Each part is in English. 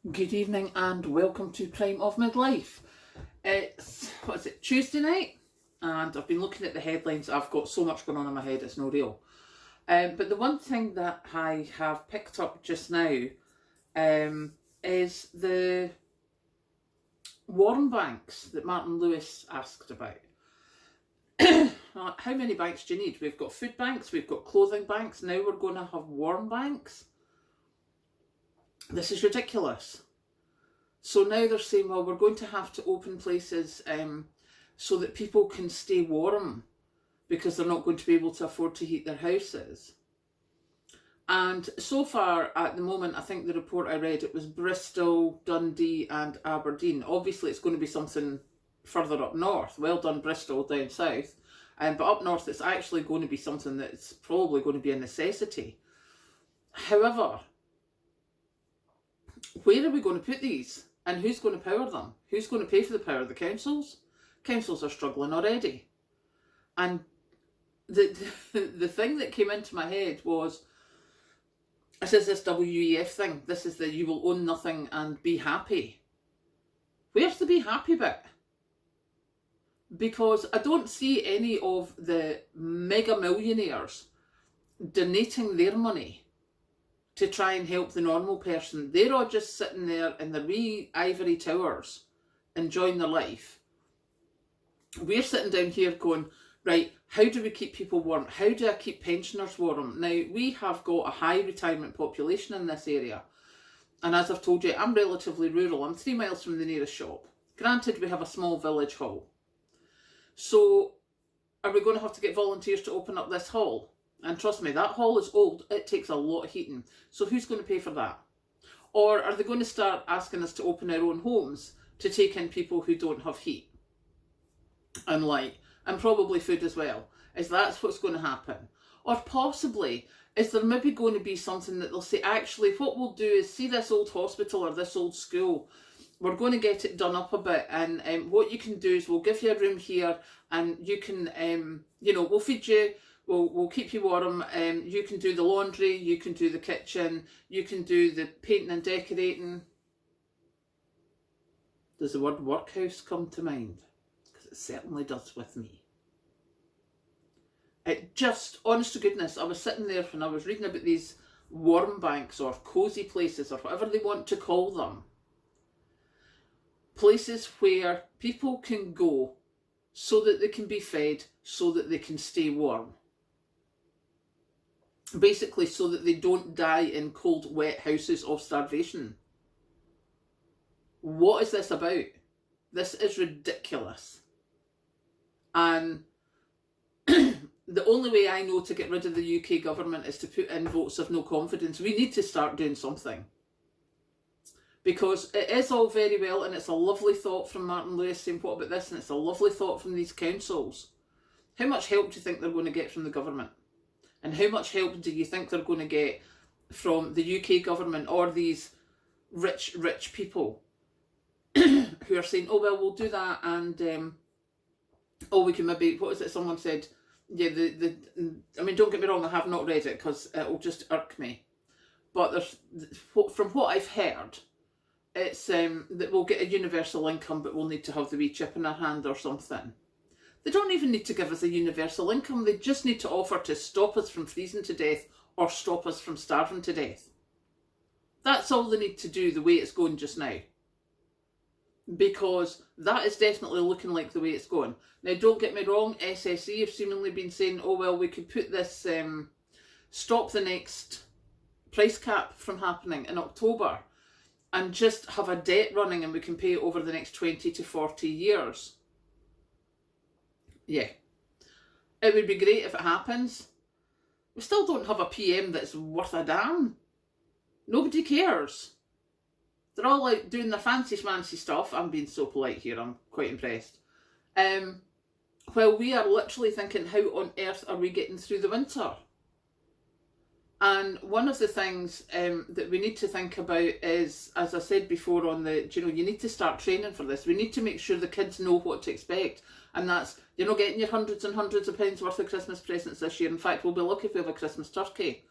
Good evening and welcome to Prime of Midlife. It's, Tuesday night? And I've been looking at the headlines. I've got so much going on in my head, it's no real. But the one thing that I have picked up just now is the Warren banks that Martin Lewis asked about. How many banks do you need? We've got food banks, we've got clothing banks, now we're going to have Warren banks. This is ridiculous. So now they're saying, well, we're going to have to open places so that people can stay warm because they're not going to be able to afford to heat their houses. And so far, at the moment, I think the report I read, it was Bristol, Dundee and Aberdeen. Obviously, it's going to be something further up north. Well done, Bristol, down south. But up north, it's actually going to be something that's probably going to be a necessity. However, where are we going to put these? And who's going to power them? Who's going to pay for the power? The councils? Councils are struggling already. And the thing that came into my head was, this is this WEF thing. This is the you will own nothing and be happy. Where's the be happy bit? Because I don't see any of the mega millionaires donating their money to try and help the normal person. They're all just sitting there in their wee ivory towers, enjoying their life. We're sitting down here going, right, how do we keep people warm? How do I keep pensioners warm? Now, we have got a high retirement population in this area. And as I've told you, I'm relatively rural. I'm 3 miles from the nearest shop. Granted, we have a small village hall. So, are we going to have to get volunteers to open up this hall? And trust me, that hall is old. It takes a lot of heating. So who's going to pay for that? Or are they going to start asking us to open our own homes to take in people who don't have heat and light, and probably food as well? Is that what's going to happen? Or possibly, is there maybe going to be something that they'll say, actually, what we'll do is see this old hospital or this old school, we're going to get it done up a bit, and what you can do is we'll give you a room here, and you can, we'll feed you, we'll keep you warm, you can do the laundry, you can do the kitchen, you can do the painting and decorating. Does the word workhouse come to mind? Because it certainly does with me. It just, honest to goodness, I was sitting there when I was reading about these warm banks or cosy places or whatever they want to call them. Places where people can go so that they can be fed, so that they can stay warm. Basically, so that they don't die in cold, wet houses of starvation. What is this about? This is ridiculous. And the only way I know to get rid of the UK government is to put in votes of no confidence. We need to start doing something. Because it is all very well, and it's a lovely thought from Martin Lewis saying, what about this? And it's a lovely thought from these councils. How much help do you think they're going to get from the government? And how much help do you think they're going to get from the UK government or these rich people who are saying, oh, well, we'll do that, and, we can maybe, what is it someone said? Yeah, I mean, don't get me wrong, I have not read it because it'll just irk me. But from what I've heard, it's that we'll get a universal income, but we'll need to have the wee chip in our hand or something. They don't even need to give us a universal income. They just need to offer to stop us from freezing to death or stop us from starving to death. That's all they need to do the way it's going just now. Because that is definitely looking like the way it's going. Now, don't get me wrong, SSE have seemingly been saying, oh, well, we could put this, stop the next price cap from happening in October and just have a debt running and we can pay it over the next 20 to 40 years. Yeah, it would be great if it happens. We still don't have a PM that's worth a damn. Nobody cares. They're all out doing their fancy schmancy stuff. I'm being so polite here, I'm quite impressed. While we are literally thinking, how on earth are we getting through the winter? And one of the things that we need to think about is, as I said before on the, you need to start training for this. We need to make sure the kids know what to expect. And that's, you're not getting your hundreds and hundreds of pounds worth of Christmas presents this year. In fact, we'll be lucky if we have a Christmas turkey.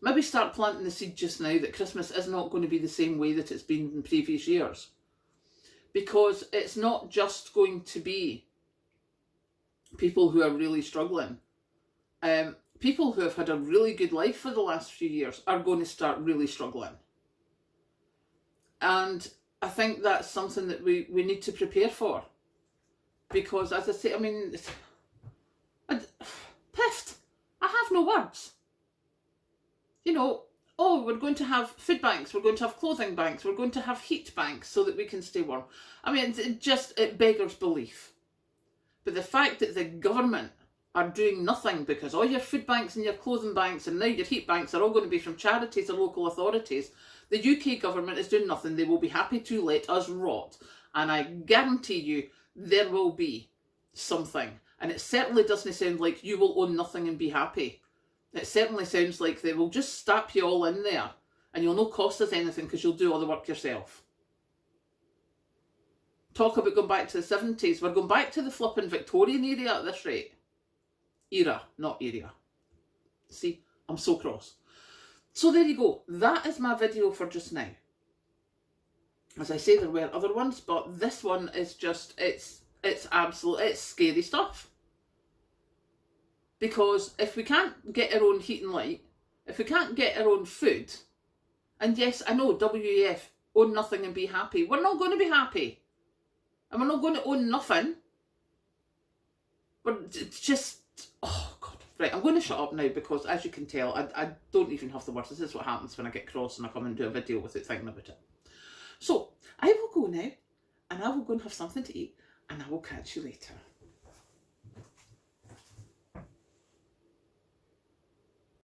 maybe start planting the seed just now that Christmas is not going to be the same way that it's been in previous years. Because it's not just going to be people who are really struggling. People who have had a really good life for the last few years are going to start really struggling. And I think that's something that we need to prepare for. Because, as I say, I mean, piffed. I have no words. You know, oh, we're going to have food banks, we're going to have clothing banks, we're going to have heat banks so that we can stay warm. I mean, it beggars belief. But the fact that the government are doing nothing, because all your food banks and your clothing banks and now your heat banks are all going to be from charities or local authorities, the UK government is doing nothing. They will be happy to let us rot. And I guarantee you there will be something. And it certainly doesn't sound like you will own nothing and be happy. It certainly sounds like they will just stap you all in there and you'll not cost us anything because you'll do all the work yourself. Talk about going back to the 70s. We're going back to the flipping Victorian era at this rate. Era, not area. See, I'm so cross. So there you go. That is my video for just now. As I say, there were other ones, but this one is just, it's scary stuff. Because if we can't get our own heat and light, if we can't get our own food, and yes, I know, WEF, own nothing and be happy. We're not going to be happy. And we're not going to own nothing. We're just, oh God. Right, I'm going to shut up now because, as you can tell, I don't even have the words. This is what happens when I get cross and I come and do a video without thinking about it. So, I will go now, and I will go and have something to eat, and I will catch you later.